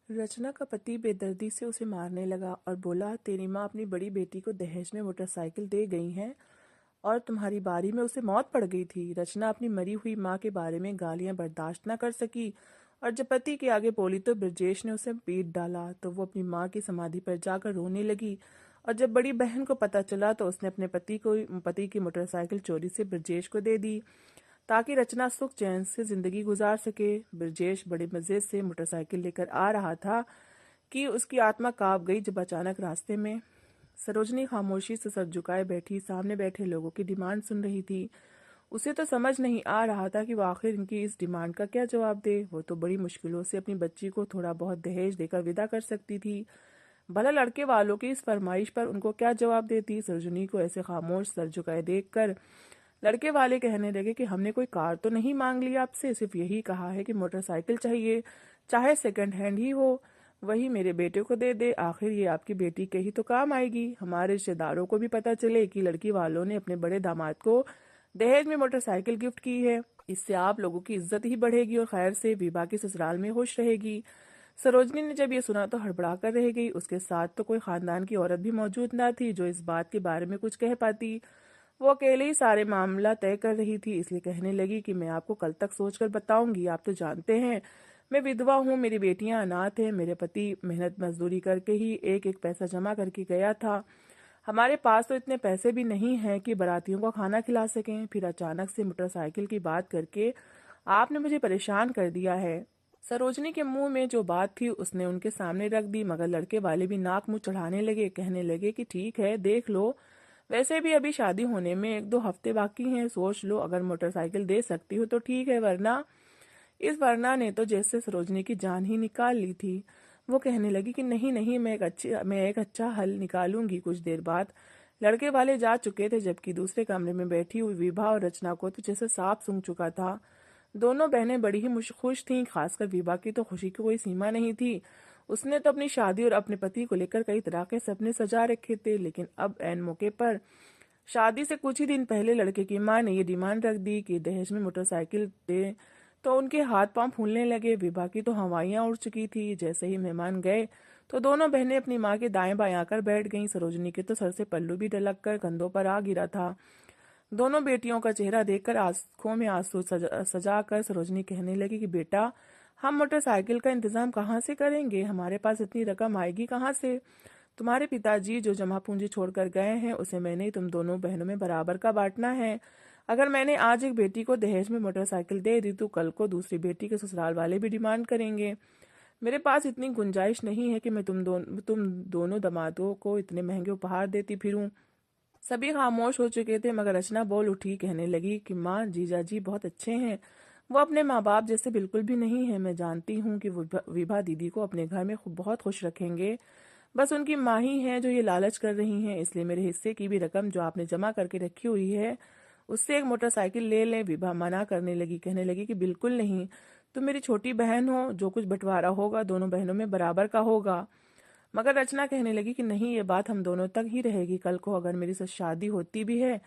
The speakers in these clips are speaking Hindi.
रचना का पति बेदर्दी से उसे मारने लगा और बोला, तेरी माँ अपनी बड़ी बेटी को दहेज में मोटरसाइकिल दे गई हैं और तुम्हारी बारी में उसे मौत पड़ गई थी। रचना अपनी मरी हुई माँ के बारे में गालियां बर्दाश्त न कर सकी और जब पति के आगे बोली तो ब्रजेश ने उसे पीट डाला। तो वो अपनी माँ की समाधि पर जाकर रोने लगी और जब बड़ी बहन को पता चला तो उसने अपने पति की मोटरसाइकिल चोरी से ब्रजेश को दे दी ताकि रचना सुख चैन से जिंदगी गुजार सके। ब्रजेश बड़े मजे से मोटरसाइकिल लेकर आ रहा था कि उसकी आत्मा कांप गई जब अचानक रास्ते में सरोजनी खामोशी से सर झुकाए बैठी सामने बैठे लोगों की डिमांड सुन रही थी। उसे तो समझ नहीं आ रहा था कि वो आखिर इनकी इस डिमांड का क्या जवाब दे। वो तो बड़ी मुश्किलों से अपनी बच्ची को थोड़ा बहुत दहेज देकर विदा कर सकती थी, भला लड़के वालों की इस फरमाइश पर उनको क्या जवाब देती। सरोजनी को ऐसे खामोश सर झुकाए देखकर लड़के वाले कहने लगे कि हमने कोई कार तो नहीं मांग ली आपसे, सिर्फ यही कहा है कि मोटरसाइकिल चाहिए, चाहे सेकंड हैंड ही हो, वही मेरे बेटे को दे दे। आखिर ये आपकी बेटी के ही तो काम आएगी। हमारे रिश्तेदारों को भी पता चले कि लड़की वालों ने अपने बड़े दामाद को दहेज में मोटरसाइकिल गिफ्ट की है, इससे आप लोगों की इज्जत ही बढ़ेगी और खैर से विभा की ससुराल में खुश रहेगी। सरोजनी ने जब ये सुना तो हड़बड़ा कर रह गई। उसके साथ तो कोई खानदान की औरत भी मौजूद न थी जो इस बात के बारे में कुछ कह पाती। वो अकेले ही सारे मामला तय कर रही थी, इसलिए कहने लगी कि मैं आपको कल तक सोचकर बताऊंगी। आप तो जानते हैं मैं विधवा हूँ, मेरी बेटियां अनाथ हैं, मेरे पति मेहनत मजदूरी करके ही एक एक पैसा जमा करके गया था। हमारे पास तो इतने पैसे भी नहीं हैं कि बारातियों को खाना खिला सकें। फिर अचानक से मोटरसाइकिल की बात करके आपने मुझे परेशान कर दिया है। सरोजनी के मुंह में जो बात थी उसने उनके सामने रख दी, मगर लड़के वाले भी नाक मुंह चढ़ाने लगे, कहने लगे कि ठीक है देख लो, वैसे भी अभी शादी होने में 1-2 हफ्ते बाकी हैं, सोच लो, अगर मोटरसाइकिल दे सकती हो तो ठीक है, वरना। इस वरना ने तो जैसे सरोजनी की जान ही निकाल ली थी। वो कहने लगी कि नहीं नहीं, मैं एक अच्छा हल निकालूंगी। कुछ देर बाद लड़के वाले जा चुके थे, जबकि दूसरे कमरे में बैठी हुई विभा और रचना को तो जैसे सांप सूंघ चुका था। दोनों बहनें बड़ी ही खुश थीं, खासकर विभा की तो खुशी की कोई सीमा नहीं थी। उसने तो अपनी शादी और अपने पति को लेकर कई तरह के सपने सजा रखे थे, लेकिन अब ऐन मौके पर शादी से कुछ ही दिन पहले लड़के की मां ने ये डिमांड रख दी कि दहेज में मोटरसाइकिल दे, तो उनके हाथ पांव फूलने लगे। विभा की तो हवाइयां उड़ चुकी थी। जैसे ही मेहमान गए तो दोनों बहनें अपनी मां के दाएं बाएं आकर बैठ गईं। सरोजनी के तो सर से पल्लू भी ढलक कर कंधों पर आ गिरा था। दोनों बेटियों का चेहरा देखकर आंखों में आंसू सजा कर सरोजनी कहने लगी कि बेटा, हम मोटरसाइकिल का इंतजाम कहाँ से करेंगे, हमारे पास इतनी रकम आएगी कहाँ से। तुम्हारे पिताजी जो जमा पूंजी छोड़कर गए हैं उसे मैंने ही तुम दोनों बहनों में बराबर का बांटना है। अगर मैंने आज एक बेटी को दहेज में मोटरसाइकिल दे दी तो कल को दूसरी बेटी के ससुराल वाले भी डिमांड करेंगे। मेरे पास इतनी गुंजाइश नहीं है कि मैं तुम दोनों दामादों को इतने महंगे उपहार देती फिरूं। सभी खामोश हो चुके थे, मगर रचना बोल उठी, कहने लगी कि माँ, जीजा जी बहुत अच्छे हैं, वो अपने माँ बाप जैसे बिल्कुल भी नहीं है। मैं जानती हूँ कि विभा दीदी को अपने घर में बहुत खुश रखेंगे, बस उनकी माँ ही है जो ये लालच कर रही हैं। इसलिए मेरे हिस्से की भी रकम जो आपने जमा करके रखी हुई है उससे एक मोटरसाइकिल ले लें। विभा मना करने लगी, कहने लगी कि बिल्कुल नहीं, तुम मेरी छोटी बहन हो, जो कुछ बंटवारा होगा दोनों बहनों में बराबर का होगा। मगर रचना कहने लगी कि नहीं, ये बात हम दोनों तक ही रहेगी। कल को अगर मेरी साथ शादी होती भी है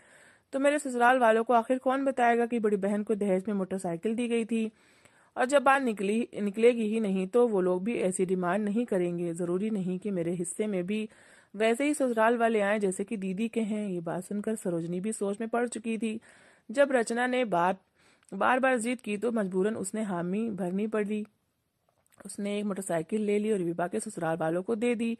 तो मेरे ससुराल वालों को आखिर कौन बताएगा कि बड़ी बहन को दहेज में मोटरसाइकिल दी गई थी। और जब बात निकलेगी ही नहीं तो वो लोग भी ऐसी डिमांड नहीं करेंगे। जरूरी नहीं कि मेरे हिस्से में भी वैसे ही ससुराल वाले आए जैसे कि दीदी के हैं। ये बात सुनकर सरोजनी भी सोच में पड़ चुकी थी। जब रचना ने बार बार जिद की तो मजबूरन उसने हामी भरनी पड़ी। उसने एक मोटरसाइकिल ले ली और विभा के ससुराल वालों को दे दी।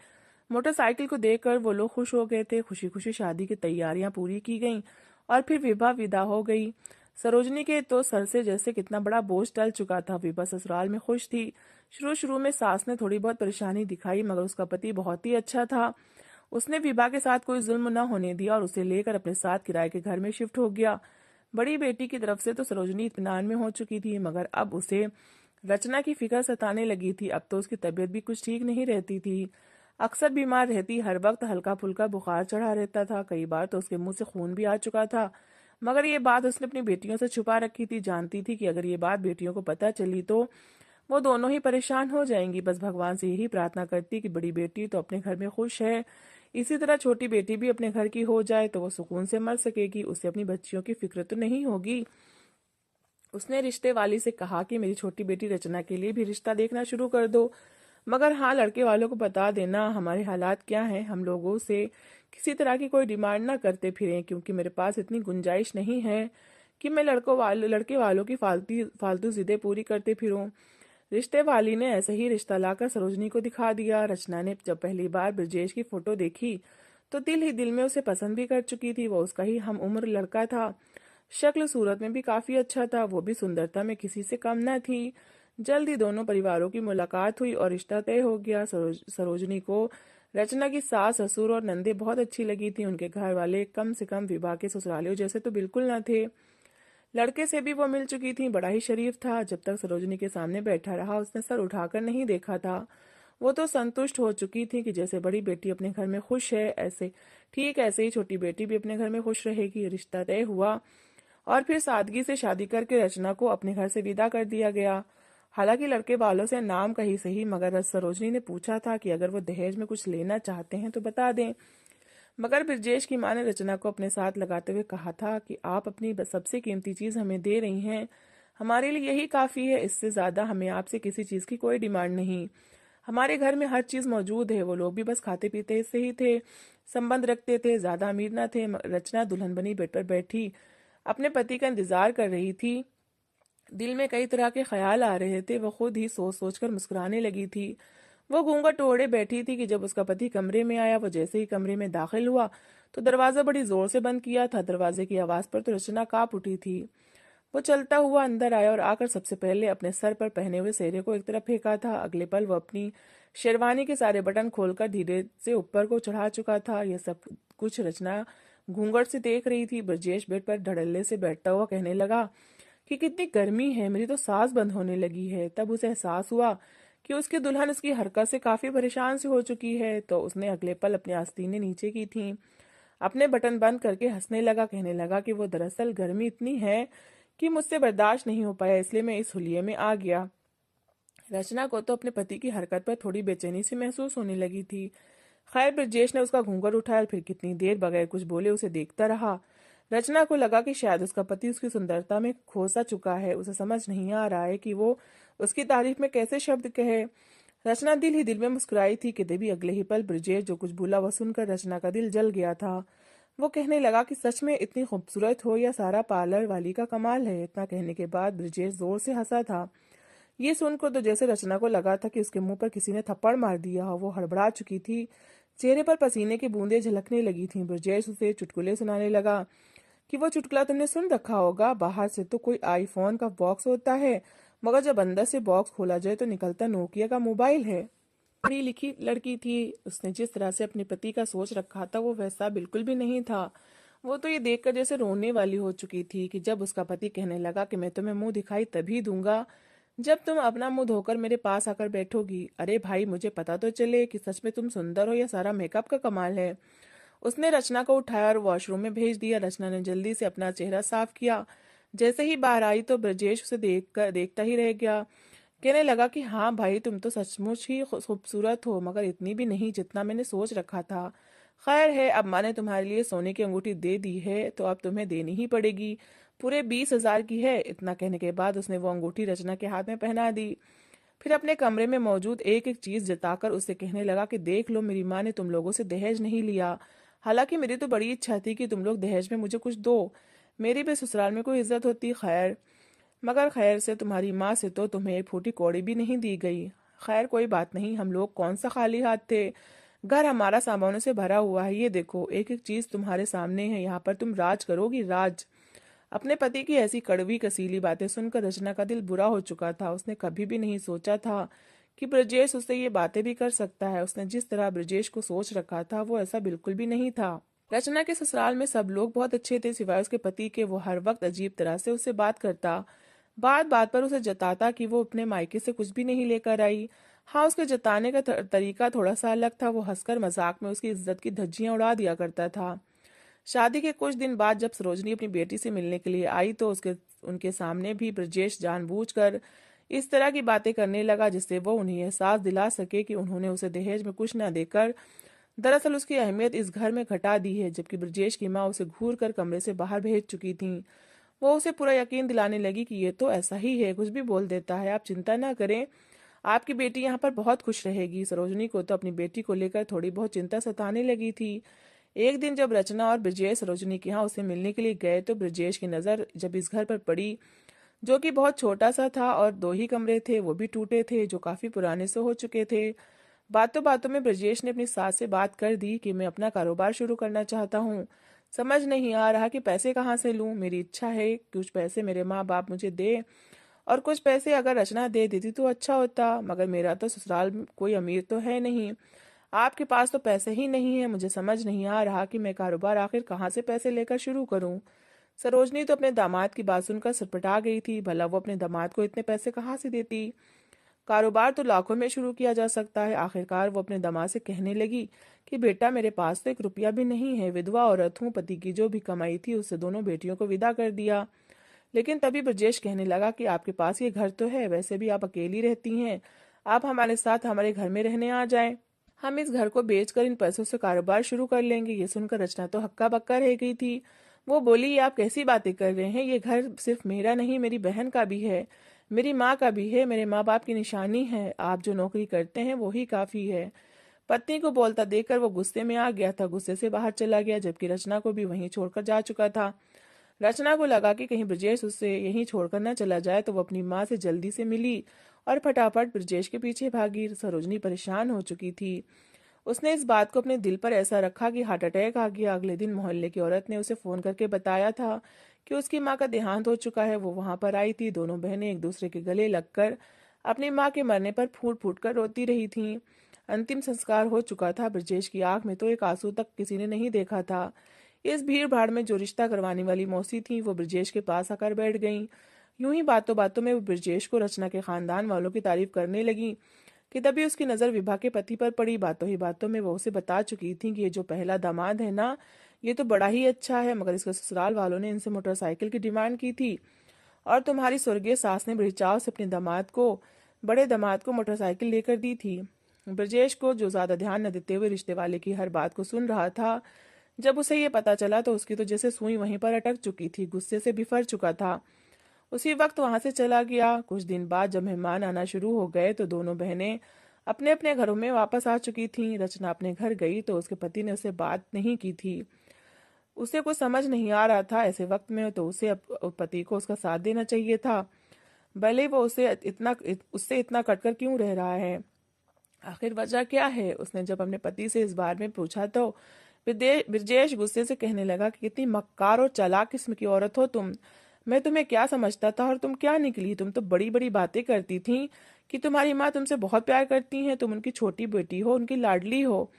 मोटरसाइकिल को देखकर वो लोग खुश हो गए थे। खुशी खुशी शादी की तैयारियां पूरी की गईं और फिर विभा विदा हो गई। सरोजनी के तो सर से जैसे कितना बड़ा बोझ टल चुका था। विभा ससुराल में खुश थी। शुरू शुरू में सास ने थोड़ी बहुत परेशानी दिखाई, मगर उसका पति बहुत ही अच्छा था। उसने विभा के साथ कोई जुल्म न होने दिया और उसे लेकर अपने साथ किराए के घर में शिफ्ट हो गया। बड़ी बेटी की तरफ से तो सरोजनी इत्मीनान में हो चुकी थी, मगर अब उसे रचना की फिक्र सताने लगी थी। अब तो उसकी तबीयत भी कुछ ठीक नहीं रहती थी, अक्सर बीमार रहती, हर वक्त हल्का फुल्का बुखार चढ़ा रहता था, कई बार तो उसके मुंह से खून भी आ चुका था। मगर ये बात उसने अपनी बेटियों से छुपा रखी थी। जानती थी कि अगर ये बात बेटियों को पता चली तो वो दोनों ही परेशान हो जाएंगी। बस भगवान से यही प्रार्थना करती कि बड़ी बेटी तो अपने घर में खुश है, इसी तरह छोटी बेटी भी अपने घर की हो जाए तो वो सुकून से मर सकेगी, उसे अपनी बच्चियों की फिक्र तो नहीं होगी। उसने रिश्ते वाली से कहा कि मेरी छोटी बेटी रचना के लिए भी रिश्ता देखना शुरू कर दो। मगर हाँ, लड़के वालों को बता देना हमारे हालात क्या हैं, हम लोगों से किसी तरह की कोई डिमांड ना करते फिरें, क्योंकि मेरे पास इतनी गुंजाइश नहीं है कि मैं लड़के वालों की फालतू फालतू जिदें पूरी करते फिरूं। रिश्ते वाली ने ऐसे ही रिश्ता लाकर सरोजनी को दिखा दिया। रचना ने जब पहली बार ब्रजेश की फोटो देखी तो दिल ही दिल में उसे पसंद भी कर चुकी थी। वो उसका ही हम उम्र लड़का था, शक्ल सूरत में भी काफी अच्छा था, वो भी सुंदरता में किसी से कम न थी। जल्द ही दोनों परिवारों की मुलाकात हुई और रिश्ता तय हो गया। सरोजनी को रचना की सास, ससुर और नंदे बहुत अच्छी लगी थी। उनके घर वाले कम से कम विवाह के ससुरालियों जैसे तो बिल्कुल न थे। लड़के से भी वो मिल चुकी थी, बड़ा ही शरीफ था। जब तक सरोजनी के सामने बैठा रहा उसने सर उठाकर नहीं देखा था। वो तो संतुष्ट हो चुकी थी कि जैसे बड़ी बेटी अपने घर में खुश है, ऐसे ही छोटी बेटी भी अपने घर में खुश रहेगी। रिश्ता तय हुआ और फिर सादगी से शादी करके रचना को अपने घर से विदा कर दिया गया। हालांकि लड़के वालों से नाम कही सही, मगर सरोजनी ने पूछा था कि अगर वो दहेज में कुछ लेना चाहते हैं तो बता दें। मगर ब्रजेश की मां ने रचना को अपने साथ लगाते हुए कहा था कि आप अपनी सबसे कीमती चीज हमें दे रही हैं, हमारे लिए यही काफी है, इससे ज्यादा हमें आपसे किसी चीज की कोई डिमांड नहीं। हमारे घर में हर चीज मौजूद है, वो लोग भी बस खाते पीते से ही थे, संबंध रखते थे, ज्यादा अमीर न थे। रचना दुल्हन बनी बेड पर बैठी अपने पति का इंतजार कर रही थी। दिल में कई तरह के ख्याल आ रहे थे, वो खुद ही सोच सोच कर मुस्कुराने लगी थी। वो घूंघट ओढ़े बैठी थी कि जब उसका पति कमरे में आया। वो जैसे ही कमरे में दाखिल हुआ तो दरवाजा बड़ी जोर से बंद किया था। दरवाजे की आवाज पर तो रचना कांप उठी थी। वो चलता हुआ अंदर आया और आकर सबसे पहले अपने सर पर पहने हुए सेहरे को एक तरफ फेंका था। अगले पल वो अपनी शेरवानी के सारे बटन खोलकर धीरे से ऊपर को चढ़ा चुका था। यह सब कुछ रचना घूंघट से देख रही थी। ब्रजेश बेड पर धड़ल्ले से बैठता हुआ कहने लगा कि कितनी गर्मी है, मेरी तो सांस बंद होने लगी है। तब उसे एहसास हुआ कि उसकी दुल्हन उसकी हरकत से काफी परेशान सी हो चुकी है, तो उसने अगले पल अपनी आस्तीनें नीचे की थीं, अपने बटन बंद करके हंसने लगा। कहने लगा कि वो दरअसल गर्मी इतनी है कि मुझसे बर्दाश्त नहीं हो पाया, इसलिए मैं इस हुलिये में आ गया। रचना को तो अपने पति की हरकत पर थोड़ी बेचैनी सी महसूस होने लगी थी। खैर, ब्रजेश ने उसका घूंघट उठाया और फिर कितनी देर बगैर कुछ बोले उसे देखता रहा। रचना को लगा कि शायद उसका पति उसकी सुंदरता में खो सा चुका है। उसे समझ नहीं आ रहा है कि वो उसकी तारीफ में कैसे शब्द कहे। रचना दिल ही दिल में मुस्कुराई थी कि देवी अगले ही पल ब्रजेश जो कुछ बोला वह सुनकर रचना का दिल जल गया था। वो कहने लगा कि सच में इतनी खूबसूरत हो, या सारा पार्लर वाली का कमाल है। इतना कहने के बाद ब्रजेश जोर से हंसा था। ये सुनकर तो जैसे रचना को लगा था कि उसके मुंह पर किसी ने थप्पड़ मार दिया हो। वो हड़बड़ा चुकी थी, चेहरे पर पसीने की बूंदें झलकने लगी थीं। ब्रजेश उसे चुटकुले सुनाने लगा कि वो चुटकुला तुमने सुन रखा होगा, बाहर से तो कोई आईफोन का बॉक्स होता है, मगर जब अंदर से बॉक्स खोला जाए तो निकलता नोकिया का मोबाइल है। पढ़ी लिखी लड़की थी, उसने जिस तरह से अपने पति का सोच रखा था वो वैसा बिल्कुल भी नहीं था। वो तो ये देखकर जैसे रोने वाली हो चुकी थी कि जब उसका पति कहने लगा कि मैं तुम्हें मुंह दिखाई तभी दूंगा जब तुम अपना मुंह धोकर मेरे पास आकर बैठोगी। अरे भाई, मुझे पता तो चले कि सच में तुम सुंदर हो या सारा मेकअप का कमाल है। उसने रचना को उठाया और वॉशरूम में भेज दिया। रचना ने जल्दी से अपना चेहरा साफ किया। जैसे ही बाहर आई तो ब्रजेश उसे देखता ही रह गया। कहने लगा कि हाँ भाई, तुम तो सचमुच ही खूबसूरत हो, मगर इतनी भी नहीं जितना मैंने सोच रखा था। खैर है, अब माँ ने तुम्हारे लिए सोने की अंगूठी दे दी है तो अब तुम्हें देनी ही पड़ेगी, पूरे 20,000 की है। इतना कहने के बाद उसने वो अंगूठी रचना के हाथ में पहना दी। फिर अपने कमरे में मौजूद एक एक चीज जताकर उससे कहने लगा कि देख लो, मेरी माँ ने तुम लोगों से दहेज नहीं लिया। हालांकि मेरी तो बड़ी इच्छा थी कि तुम लोग दहेज में मुझे कुछ दो, मेरी भी ससुराल में कोई इज्जत होती। खैर, मगर खैर से तुम्हारी माँ से तो तुम्हें एक फूटी कौड़ी भी नहीं दी गई। खैर कोई बात नहीं, हम लोग कौन सा खाली हाथ थे, घर हमारा सामानों से भरा हुआ है। ये देखो, एक एक चीज तुम्हारे सामने है, यहाँ पर तुम राज करोगी, राज। अपने पति की ऐसी कड़वी कसीली बातें सुनकर रचना का दिल बुरा हो चुका था। उसने कभी भी नहीं सोचा था कि ब्रजेश उससे ये बातें भी कर सकता है। उसने जिस तरह ब्रजेश को सोच रखा था वो ऐसा बिल्कुल भी नहीं था। रचना के ससुराल में सब लोग बहुत अच्छे थे सिवाय उसके पति के। वो हर वक्त अजीब तरह से उससे बात करता, बात बात पर उसे जताता कि वो अपने मायके से कुछ भी नहीं लेकर आई। हाँ, उसके जताने का तरीका थोड़ा सा अलग था। वो हंसकर मजाक में उसकी इज्जत की धज्जियां उड़ा दिया करता था। शादी के कुछ दिन बाद जब सरोजनी अपनी बेटी से मिलने के लिए आई तो उनके सामने भी ब्रजेश जानबूझकर इस तरह की बातें करने लगा जिससे वो उन्हें एहसास दिला सके कि उन्होंने उसे दहेज में कुछ न देकर दरअसल उसकी अहमियत इस घर में घटा दी है। जबकि ब्रजेश की माँ उसे घूर कर कमरे से बाहर भेज चुकी थी। वो उसे पूरा यकीन दिलाने लगी कि ये तो ऐसा ही है, कुछ भी बोल देता है, आप चिंता ना करें, आपकी बेटी यहाँ पर बहुत खुश रहेगी। सरोजनी को तो अपनी बेटी को लेकर थोड़ी बहुत चिंता सताने लगी थी। एक दिन जब रचना और ब्रजेश सरोजनी के यहाँ उसे मिलने के लिए गए तो ब्रजेश की नज़र जब इस घर पर पड़ी, जो कि बहुत छोटा सा था और 2 ही कमरे थे, वो भी टूटे थे, जो काफ़ी पुराने से हो चुके थे। बातों बातों में ब्रजेश ने अपनी सास से बात कर दी कि मैं अपना कारोबार शुरू करना चाहता हूँ। समझ नहीं आ रहा कि पैसे कहाँ से लूँ। मेरी इच्छा है कुछ पैसे मेरे माँ बाप मुझे दे, और कुछ पैसे अगर रचना दे देती तो अच्छा होता, मगर मेरा तो ससुराल में कोई अमीर तो है नहीं। आपके पास तो पैसे ही नहीं है। मुझे समझ नहीं आ रहा कि मैं कारोबार आखिर कहाँ से पैसे लेकर शुरू करूँ। सरोजनी तो अपने दामाद की बात सुनकर सटपटा गई थी। भला वो अपने दामाद को इतने पैसे कहाँ से देती। कारोबार तो लाखों में शुरू किया जा सकता है। आखिरकार वो अपने दामाद से कहने लगी कि बेटा, मेरे पास तो 1 रुपया भी नहीं है। विधवा औरत हूँ। पति की जो भी कमाई थी उससे दोनों बेटियों को विदा कर दिया। लेकिन तभी ब्रजेश कहने लगा कि आपके पास ये घर तो है, वैसे भी आप अकेली रहती हैं। आप हमारे साथ हमारे घर में रहने आ जाएं। हम इस घर को बेचकर इन पैसों से कारोबार शुरू कर लेंगे। ये सुनकर रचना तो हक्का बक्का रह गई थी। वो बोली, ये आप कैसी बातें कर रहे हैं। ये घर सिर्फ मेरा नहीं, मेरी बहन का भी है, मेरी माँ का भी है, मेरे माँ बाप की निशानी है। आप जो नौकरी करते हैं वो ही काफी है। पत्नी को बोलता देखकर वो गुस्से में आ गया था, गुस्से से बाहर चला गया, जबकि रचना को भी वहीं छोड़कर जा चुका था। रचना को लगा कि कहीं ब्रजेश उससे यहीं छोड़कर न चला जाए, तो वो अपनी माँ से जल्दी से मिली और फटाफट ब्रजेश के पीछे भागी। सरोजनी परेशान हो चुकी थी। उसने इस बात को अपने दिल पर ऐसा रखा कि हार्ट अटैक आ गया। अगले दिन मोहल्ले की औरत ने उसे फोन करके बताया था कि उसकी माँ का देहांत हो चुका है। वो वहां पर आई थी। दोनों बहनें एक दूसरे के गले लगकर अपनी माँ के मरने पर फूट फूट कर रोती रही थीं। अंतिम संस्कार हो चुका था। ब्रजेश की आंख में तो एक आंसू तक किसी ने नहीं देखा था। इस भीड़ भाड़ में जो रिश्ता करवाने वाली मौसी थी वो ब्रजेश के पास आकर बैठ गईं। यूं ही बातों बातों में वो ब्रजेश को रचना के खानदान वालों की तारीफ करने लगी कि तभी उसकी नजर विभा के पति पर पड़ी। बातों ही बातों में वो उसे बता चुकी थी कि ये जो पहला दामाद है ना, ये तो बड़ा ही अच्छा है, मगर इसके ससुराल वालों ने इनसे मोटरसाइकिल की डिमांड की थी और तुम्हारी स्वर्गीय सास ने बड़ी चाव से अपने बड़े दामाद को मोटरसाइकिल लेकर दी थी। ब्रजेश को, जो ज्यादा ध्यान न देते हुए रिश्ते वाले की हर बात को सुन रहा था, जब उसे ये पता चला तो उसकी तो जैसे सुई वहीं पर अटक चुकी थी, गुस्से से बिफर चुका था। उसी वक्त वहां से चला गया। कुछ दिन बाद जब मेहमान आना शुरू हो गए तो दोनों बहनें अपने अपने घरों में वापस आ चुकी थीं। रचना अपने घर गई तो उसके पति ने उसे बात नहीं की थी। उसे कुछ समझ नहीं आ रहा था। ऐसे वक्त में तो उसे पति को उसका साथ देना चाहिए था, भले वो उससे इतना कटकर क्यों रह रहा है। आखिर वजह क्या है। उसने जब अपने पति से इस बारे में पूछा तो ब्रजेश गुस्से से कहने लगा कि कितनी मक्कार और चालाक किस्म की औरत हो तुम। मैं तुम्हें क्या समझता था और तुम क्या निकली। तुम तो बड़ी बड़ी बातें करती थी कि तुम्हारी माँ तुमसे बहुत प्यार करती हैं, तुम उनकी छोटी बेटी हो, उनकी लाडली हो।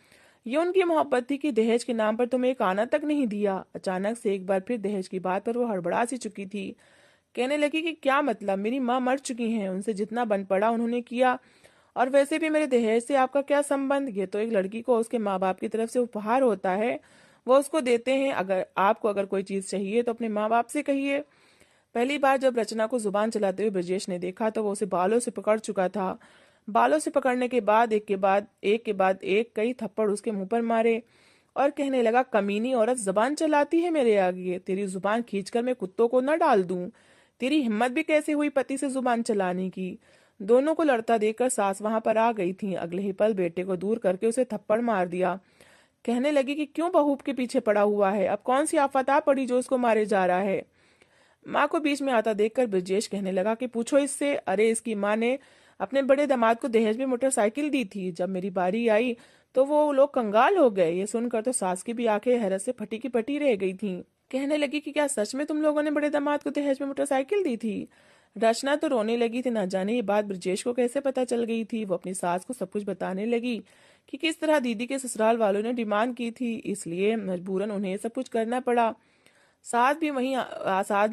ये उनकी मोहब्बत थी कि दहेज के नाम पर तुम्हें एक आना तक नहीं दिया। अचानक से एक बार फिर दहेज की बात पर वो हड़बड़ा सी चुकी थी। कहने लगी कि क्या मतलब, मेरी माँ मर चुकी हैं, उनसे जितना बन पड़ा उन्होंने किया, और वैसे भी मेरे दहेज से आपका क्या संबंध। ये तो एक लड़की को उसके माँ बाप की तरफ से उपहार होता है, वो उसको देते हैं। अगर कोई चीज चाहिए तो अपने माँ बाप से कहिए। पहली बार जब रचना को जुबान चलाते हुए ब्रजेश ने देखा तो वो उसे बालों से पकड़ चुका था। बालों से पकड़ने के बाद एक के बाद एक कई थप्पड़ उसके मुंह पर मारे और कहने लगा, कमीनी औरत, जबान चलाती है मेरे आगे। तेरी जुबान खींचकर मैं कुत्तों को न डाल दूं। तेरी हिम्मत भी कैसे हुई पति से जुबान चलाने की। दोनों को लड़ता देखकर सास वहां पर आ गई थी। अगले ही पल बेटे को दूर करके उसे थप्पड़ मार दिया। कहने लगी कि क्यों बहू के पीछे पड़ा हुआ है, अब कौन सी आफत आ पड़ी जो उसको मारे जा रहा है। माँ को बीच में आता देखकर ब्रजेश कहने लगा कि पूछो इससे। अरे, इसकी माँ ने अपने बड़े दामाद को दहेज में मोटरसाइकिल दी थी। जब मेरी बारी आई तो वो लोग कंगाल हो गए। ये सुनकर तो सास की भी आंखें हैरत से फटी की फटी रह गई थीं। कहने लगी कि क्या सच में तुम लोगों ने बड़े दामाद को दहेज में मोटरसाइकिल दी थी। रचना तो रोने लगी थी। ना जाने ये बात ब्रजेश को कैसे पता चल गई थी। वो अपनी सास को सब कुछ बताने लगी कि किस तरह दीदी के ससुराल वालों ने डिमांड की थी, इसलिए मजबूरन उन्हें सब कुछ करना पड़ा। सास भी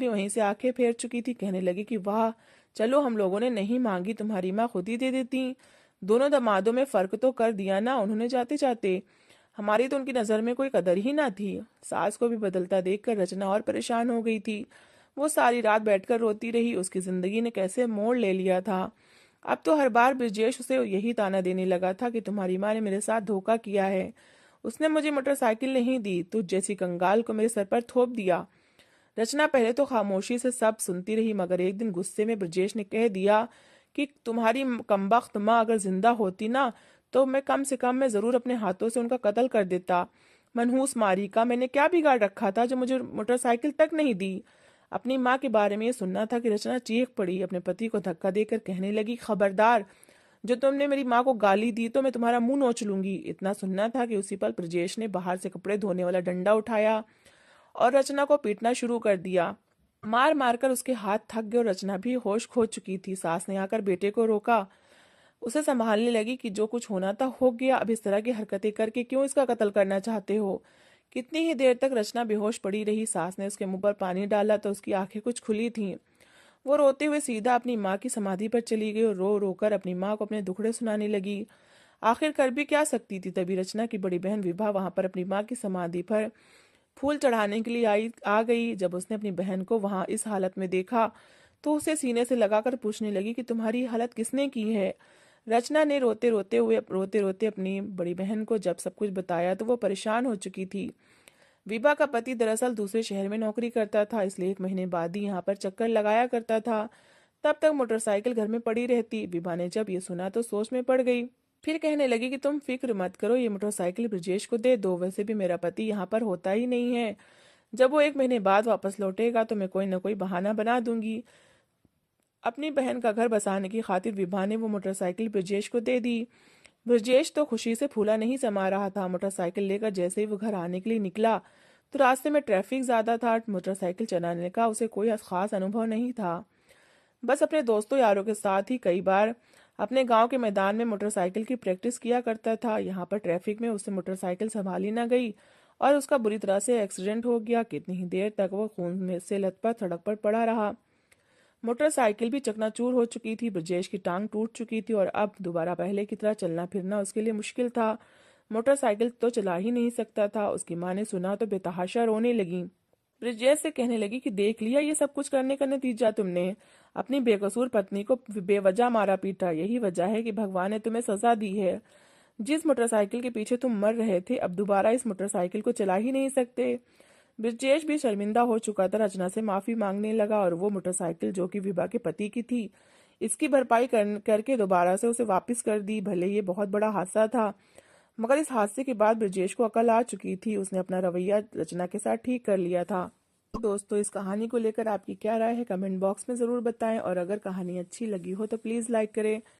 वहीं से आंखें फेर चुकी थी। कहने लगी कि वाह, चलो हम लोगों ने नहीं मांगी, तुम्हारी माँ खुद ही दे देती। दोनों दामादों में फर्क तो कर दिया ना उन्होंने जाते जाते। हमारी तो उनकी नजर में कोई कदर ही ना थी। सास को भी बदलता देखकर रचना और परेशान हो गई थी। वो सारी रात बैठकर रोती रही। उसकी जिंदगी ने कैसे मोड़ ले लिया था। अब तो हर बार ब्रजेश उसे यही ताना देने लगा था कि तुम्हारी माँ ने मेरे साथ धोखा किया है, उसने मुझे मोटरसाइकिल नहीं दी, तुझ जैसी कंगाल को मेरे सर पर थोप दिया। रचना पहले तो खामोशी से सब सुनती रही, मगर एक दिन गुस्से में ब्रजेश ने कह दिया कि तुम्हारी कमबख्त माँ अगर जिंदा होती ना तो मैं कम से कम मैं जरूर अपने हाथों से उनका कत्ल कर देता। मनहूस मारी का मैंने क्या बिगाड़ रखा था जो मुझे मोटरसाइकिल तक नहीं दी। अपनी माँ के बारे में ये सुनना था कि रचना चीख पड़ी, अपने पति को धक्का देकर कहने लगी, खबरदार, जो तुमने मेरी माँ को गाली दी तो मैं तुम्हारा मुंह नोच लूंगी। इतना सुनना था कि उसी पल ब्रजेश ने बाहर से कपड़े धोने वाला डंडा उठाया और रचना को पीटना शुरू कर दिया। मार मारकर उसके हाथ थक गए और रचना भी होश खो चुकी थी। सास ने आकर बेटे को रोका, उसे संभालने लगी कि जो कुछ होना था हो गया, अब इस तरह की हरकतें करके क्यों इसका कत्ल करना चाहते हो। कितनी ही देर तक रचना बेहोश पड़ी रही। सास ने उसके मुंह पर पानी डाला तो उसकी आंखें कुछ खुली थीं। वो रोते हुए सीधा अपनी माँ की समाधि पर चली गई और रो रो कर अपनी माँ को अपने दुखड़े सुनाने लगी। आखिर कर भी क्या सकती थी। तभी रचना की बड़ी बहन विभा वहां पर अपनी माँ की समाधि पर फूल चढ़ाने के लिए आ गई। जब उसने अपनी बहन को वहां इस हालत में देखा तो उसे सीने से लगाकर पूछने लगी कि तुम्हारी हालत किसने की है। रचना ने रोते रोते अपनी बड़ी बहन को जब सब कुछ बताया तो वो परेशान हो चुकी थी। विभा का पति दरअसल दूसरे शहर में नौकरी करता था, इसलिए 1 महीने बाद ही यहाँ पर चक्कर लगाया करता था। तब तक मोटरसाइकिल घर में पड़ी रहती। विभा ने जब ये सुना तो सोच में पड़ गई। फिर कहने लगी कि तुम फिक्र मत करो, ये मोटरसाइकिल ब्रजेश को दे दो, वैसे भी मेरा पति यहाँ पर होता ही नहीं है। जब वो 1 महीने बाद वापस लौटेगा तो मैं कोई न कोई बहाना बना दूंगी। अपनी बहन का घर बसाने की खातिर विभा ने वो मोटरसाइकिल ब्रजेश को दे दी। ब्रजेश तो खुशी से फूला नहीं समा रहा था। मोटरसाइकिल लेकर जैसे ही वो घर आने के लिए निकला तो रास्ते में ट्रैफिक ज्यादा था। मोटरसाइकिल चलाने का उसे कोई खास अनुभव नहीं था, बस अपने दोस्तों यारों के साथ ही कई बार अपने गांव के मैदान में मोटरसाइकिल की प्रैक्टिस किया करता था। यहाँ पर ट्रैफिक में उससे मोटरसाइकिल संभाली न गई और उसका बुरी तरह से एक्सीडेंट हो गया। कितनी ही देर तक वो खून में से लथपथ सड़क पर पड़ा रहा। मोटरसाइकिल भी चकनाचूर हो चुकी थी। ब्रजेश की टांग टूट चुकी थी और अब दोबारा पहले की तरह चलना फिरना उसके लिए मुश्किल था। मोटरसाइकिल तो चला ही नहीं सकता था। उसकी माँ ने सुना तो बेतहाशा रोने लगी। ब्रजेश से कहने लगी कि देख लिया ये सब कुछ करने का नतीजा, तुमने अपनी बेकसूर पत्नी को बेवजह मारा पीटा। यही वजह है कि भगवान ने तुम्हें सजा दी है। जिस मोटरसाइकिल के पीछे तुम मर रहे थे अब दोबारा इस मोटरसाइकिल को चला ही नहीं सकते। ब्रजेश भी शर्मिंदा हो चुका था। रचना से माफी मांगने लगा और वो मोटरसाइकिल जो कि विभा के पति की थी इसकी भरपाई करके दोबारा से उसे वापस कर दी। भले ये बहुत बड़ा हादसा था मगर इस हादसे के बाद ब्रजेश को अकल आ चुकी थी। उसने अपना रवैया रचना के साथ ठीक कर लिया था। तो दोस्तों, इस कहानी को लेकर आपकी क्या राय है कमेंट बॉक्स में जरूर बताएं और अगर कहानी अच्छी लगी हो तो प्लीज लाइक करें।